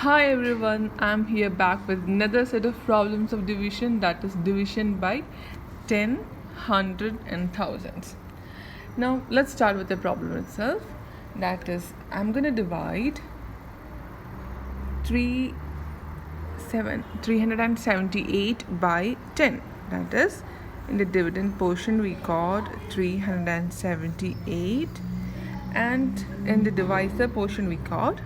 Hi everyone, I'm here back with another set of problems of division, that is division by 10, 100 and thousands. Now let's start with the problem itself. That is, I'm going to divide 378 by 10. That is, in the dividend portion we got 378 and in the divisor portion we got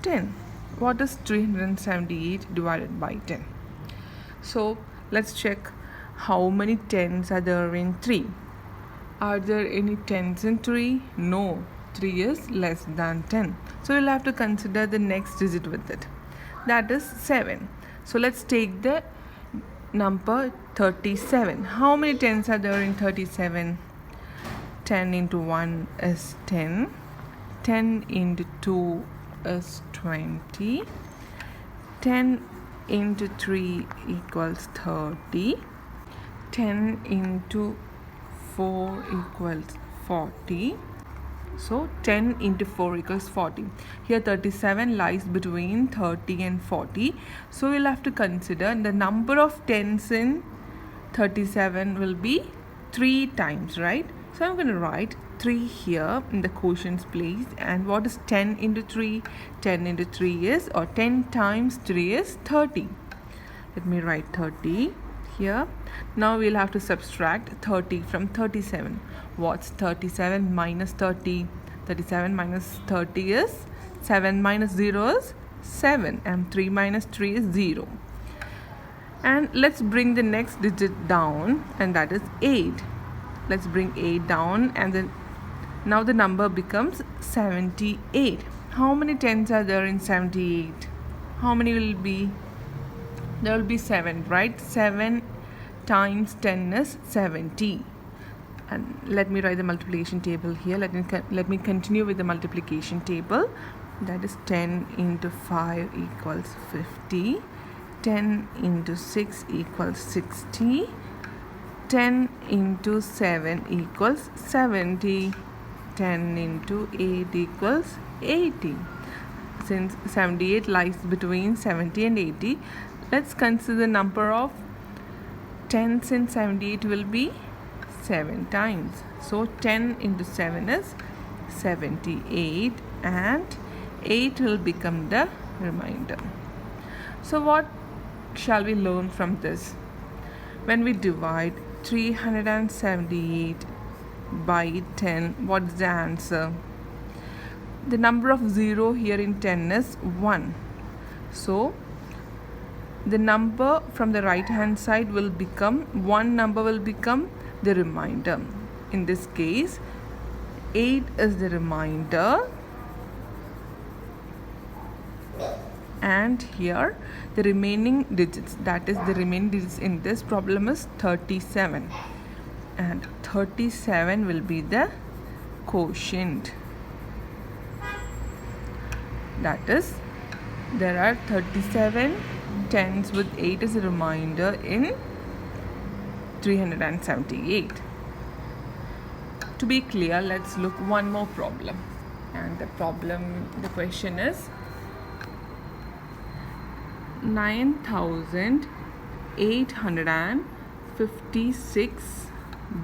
10. What is 378 divided by 10? So let's check how many tens are there in 3. Are there any tens in 3? No, 3 is less than 10. So we'll have to consider the next digit with it. That is 7. So let's take the number 37. How many tens are there in 37? 10 into 1 is 10. 10 into 2 is 20. 10 into 3 equals 30. 10 into 4 equals 40. So 10 into 4 equals 40. Here 37 lies between 30 and 40. So we'll have to consider the number of tens in 37 will be 3 times, right? So I'm going to write 3 here in the quotients place. And what is 10 into 3? 10 into 3 is, or 10 times 3 is 30. Let me write 30 here. Now we'll have to subtract 30 from 37. What's 37 minus 30? 37 minus 30 is 7 minus 0 is 7 and 3 minus 3 is 0. And let's bring the next digit down, and that is 8. Let's bring 8 down, and then now the number becomes 78. How many tens are there in 78? How many will it be? There will be 7, right? 7 times 10 is 70. And let me write the multiplication table here. Let me continue with the multiplication table. That is 10 into 5 equals 50. 10 into 6 equals 60. 10 into 7 equals 70. 10 into 8 equals 80. Since 78 lies between 70 and 80, let's consider the number of tens in 78 will be 7 times. So 10 into 7 is 78 and 8 will become the remainder. So what shall we learn from this? When we divide 378 by 10, what is the answer? The number of 0 here in 10 is 1. So the number from the right hand side will become, one number will become the remainder. In this case 8 is the remainder, and here the remaining digits, that is the remaining digits in this problem is 37, and 37 will be the quotient. That is, there are 37 tens with 8 as a remainder in 378. To be clear, let's look one more problem. And the question is 9856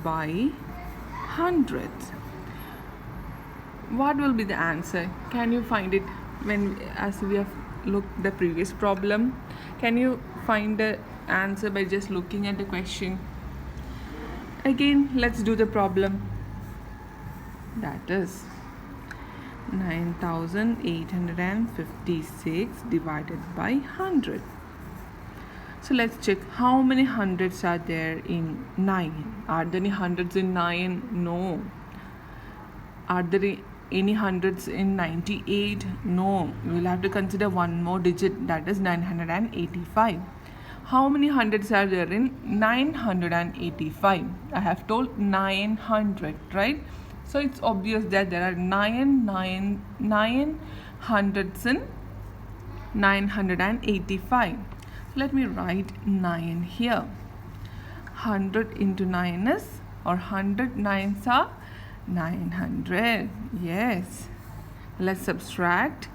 by 100. What will be the answer? Can you find it as we have looked the previous problem? Can you find the answer by just looking at the question? Again, let's do the problem. That is 9856 divided by 100. So let's check how many hundreds are there in 9. Are there any hundreds in 9? No. Are there any hundreds in 98? No. We will have to consider one more digit, that is 985. How many hundreds are there in 985? I have told 900, right? So it's obvious that there are 9 hundreds in 985. Let me write 9 here. 100 into 9 is, or 100 nines are 900. Yes. Let's subtract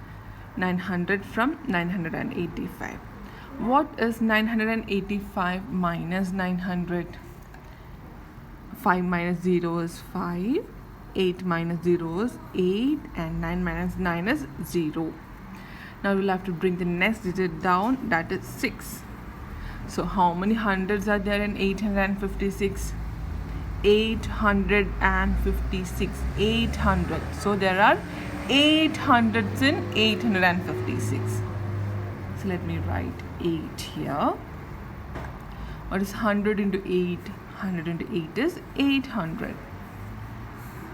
900 from 985. What is 985 minus 900? 5 minus 0 is 5, 8 minus 0 is 8, and 9 minus 9 is 0. Now we'll have to bring the next digit down, that is 6. So how many hundreds are there in 856? 856. 800. So there are 8 hundreds in 856. So let me write 8 here. What is 100 into 8? 100 into 8 is 800.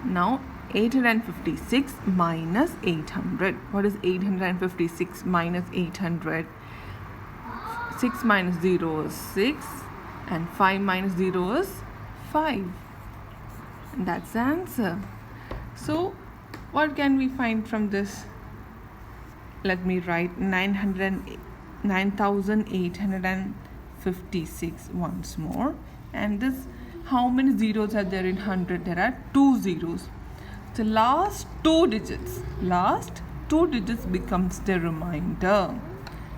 Now 856 minus 800. What is 856 minus 800? 6 minus 0 is 6, and 5 minus 0 is 5. And that's the answer. So what can we find from this? Let me write 9,856 once more. And this, how many zeros are there in 100? There are 2 zeros. The last two digits becomes the remainder.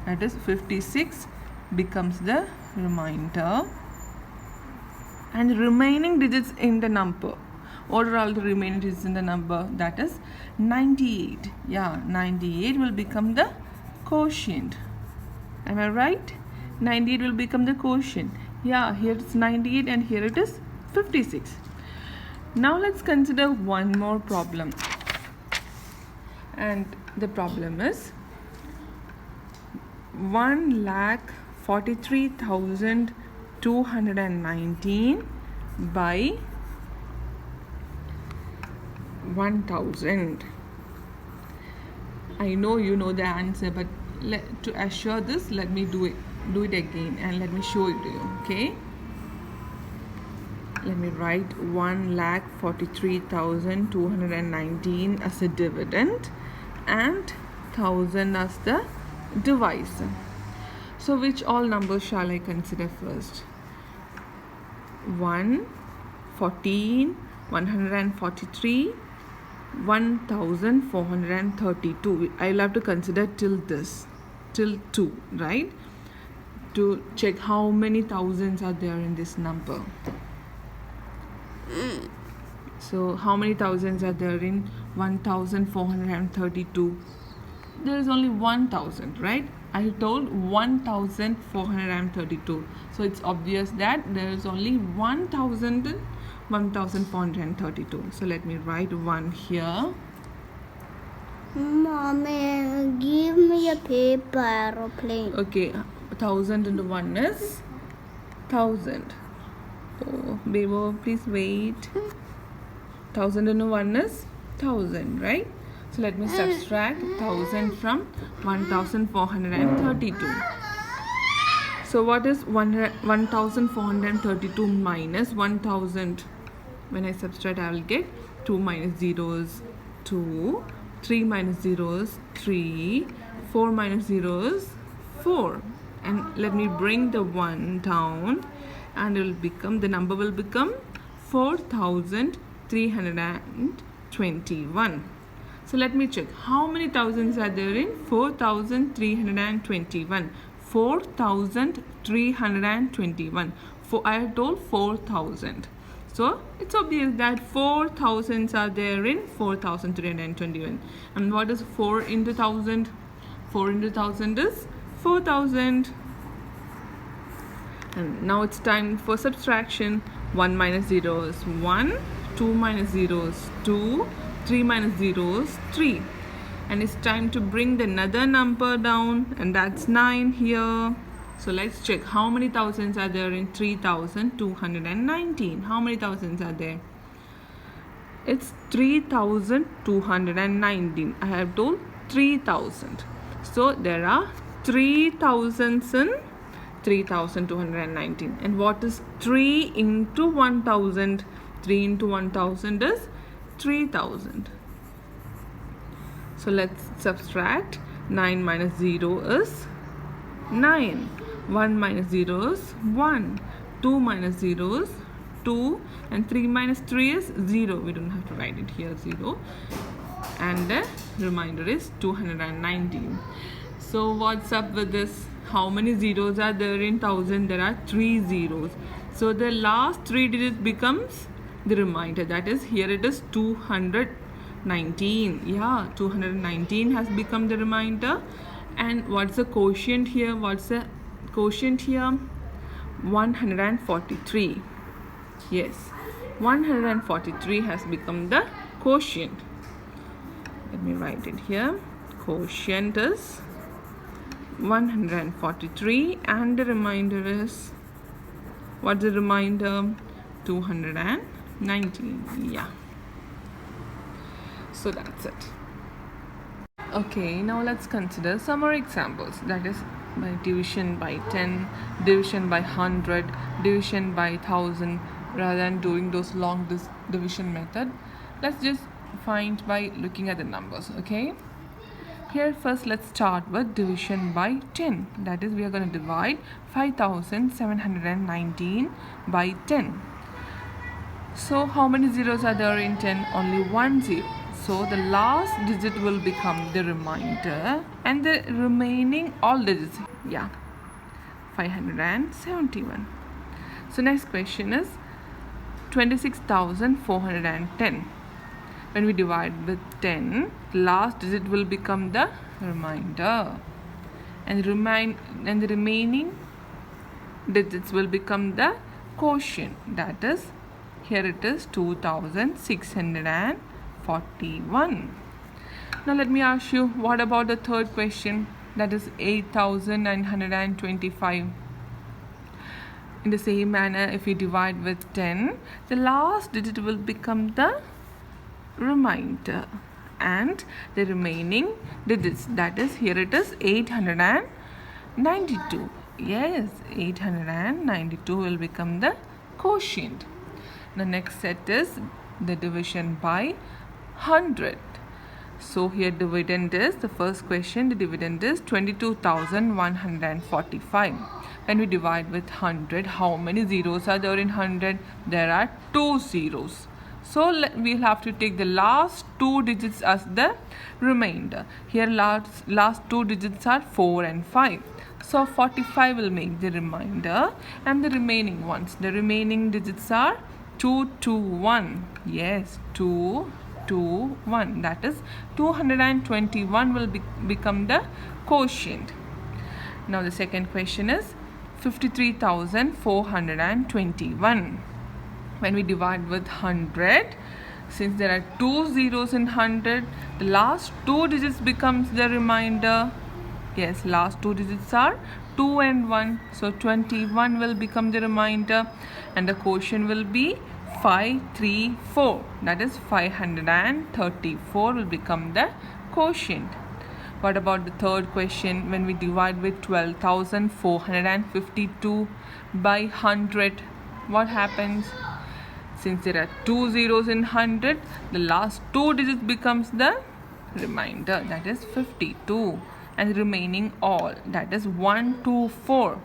That is 56 becomes the remainder. And the remaining digits in the number, what are all the remaining digits in the number? That is 98. Yeah, 98 will become the quotient. Am I right? 98 will become the quotient. Yeah, here it's 98 and here it is 56. Now let's consider one more problem. And the problem is 1,43,219 by 1000. I know you know the answer, but to assure this, let me do it again and let me show it to you. Okay, let me write 1,43,219 as a dividend and 1000 as the divisor. So which all numbers shall I consider first? 1, 14, 143, 1,432. I'll have to consider till 2, right? To check how many thousands are there in this number. So how many thousands are there in 1,432? There is only 1,000, right? I told 1,432. So it's obvious that there is only 1,000 in 1,432. So let me write 1 here. Mommy, give me a paper aeroplane. Okay, 1,000 into 1 is 1,000. Oh, baby, please wait. 1,000 into 1 is 1,000, right? So let me subtract 1,000 from 1,432. So what is 1,432 minus 1,000? When I subtract, I will get 2 minus 0 is 2, 3 minus 0 is 3, 4 minus 0 is 4. And let me bring the 1 down, and the number will become 4,321. So let me check how many thousands are there in 4,321. 4,321. I have told 4,000. So it's obvious that 4 thousands are there in 4,321. And what is 4 into 1,000? 4 into 1,000 is 4,000. And now it's time for subtraction. 1 minus 0 is 1, 2 minus 0 is 2, 3 minus 0 is 3. And it's time to bring the another number down, and that's 9 here. So let's check how many thousands are there in 3,219. How many thousands are there? It's 3,219. I have told 3,000. So there are 3 thousands in 3,219. And what is 3 into 1,000? 3 into 1,000 is 3,000. So let's subtract. 9 minus 0 is 9. 1 minus 0 is 1. 2 minus 0 is 2. And 3 minus 3 is 0. We don't have to write it here, 0. and the remainder is 219. So what's up with this? How many zeros are there in 1000? There are 3 zeros. So the last 3 digits becomes the remainder. That is, here it is 219. Yeah, 219 has become the remainder. And what's the quotient here? 143. Yes, 143 has become the quotient. Let me write it here. Quotient is 143 and the remainder is, what's the remainder? 219. Yeah, so that's it. Okay, now let's consider some more examples, that is by division by 10, division by 100, division by 1000. Rather than doing those long division method, let's just find by looking at the numbers. Okay, here first let's start with division by 10. That is, we are going to divide 5719 by 10. So how many zeros are there in 10? Only 1 zero. So the last digit will become the remainder and the remaining all digits, yeah, 571. So next question is 26,410. When we divide with 10, the last digit will become the remainder and the remaining digits will become the quotient. That is, here it is 2641. Now let me ask you, what about the third question, that is 8925? In the same manner, if we divide with 10, the last digit will become the remainder and the remaining digits, that is, here it is 892. Yes, 892 will become the quotient. The next set is the division by 100. So here dividend is, the first question, the dividend is 22,145. When we divide with 100, how many zeros are there in 100? There are 2 zeros. So we'll have to take the last 2 digits as the remainder. Here last 2 digits are 4 and 5. So 45 will make the remainder and the remaining ones. The remaining digits are 221. Yes, 221. That is 221 will become the quotient. Now the second question is 53,421. When we divide with 100, since there are 2 zeros in 100, the last 2 digits becomes the remainder. Yes, last 2 digits are 2 and 1. So 21 will become the remainder and the quotient will be 534. That is 534 will become the quotient. What about the third question? When we divide with 12,452 by 100, what happens? Since there are 2 zeros in 100, the last 2 digits becomes the remainder, that is 52, and the remaining all, that is 124,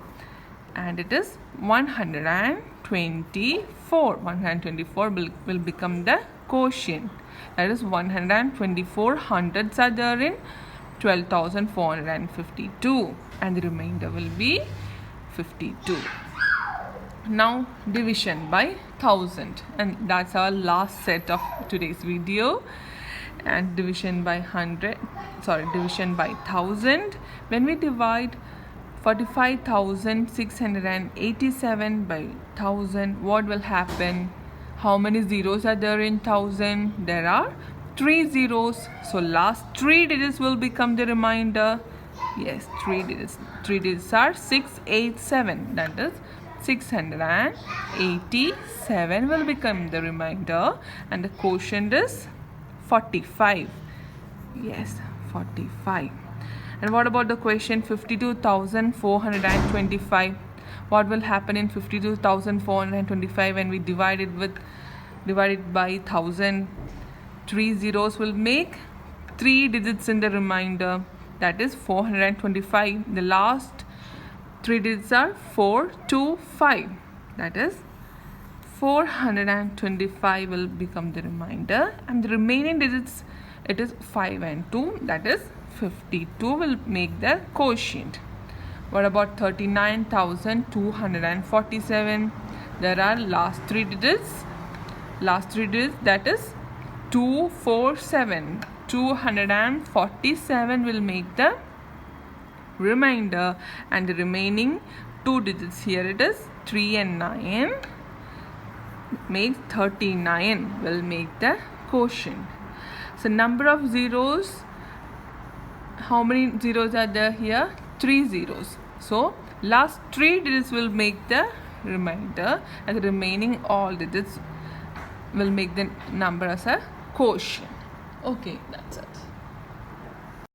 and it is 124. 124 will become the quotient, that is 124 hundreds are there in 12,452 and the remainder will be 52. Now division by 1000, and that's our last set of today's video. And division by 1000, when we divide 45,687 by 1000, what will happen? How many zeros are there in 1000? There are 3 zeros. So last 3 digits will become the remainder. Yes, 3 digits. 3 digits are 687. That is 687 will become the remainder and the quotient is 45. Yes, 45. And what about the question 52,425? What will happen in 52,425 when we divide it by 1000? 3 zeros will make 3 digits in the remainder, that is 425. The last 3 digits are 4, 2, 5. That is 425 will become the remainder and the remaining digits It is 5 and 2, that is 52 will make the quotient. What about 39,247? There are last three digits. Last three digits, that is 247. 247 will make the remainder, and the remaining two digits, here it is 3 and 9, makes 39 will make the quotient. So number of zeros, how many zeros are there here? 3 zeros. So last three digits will make the remainder, and the remaining all digits will make the number as a quotient. Okay, that's it.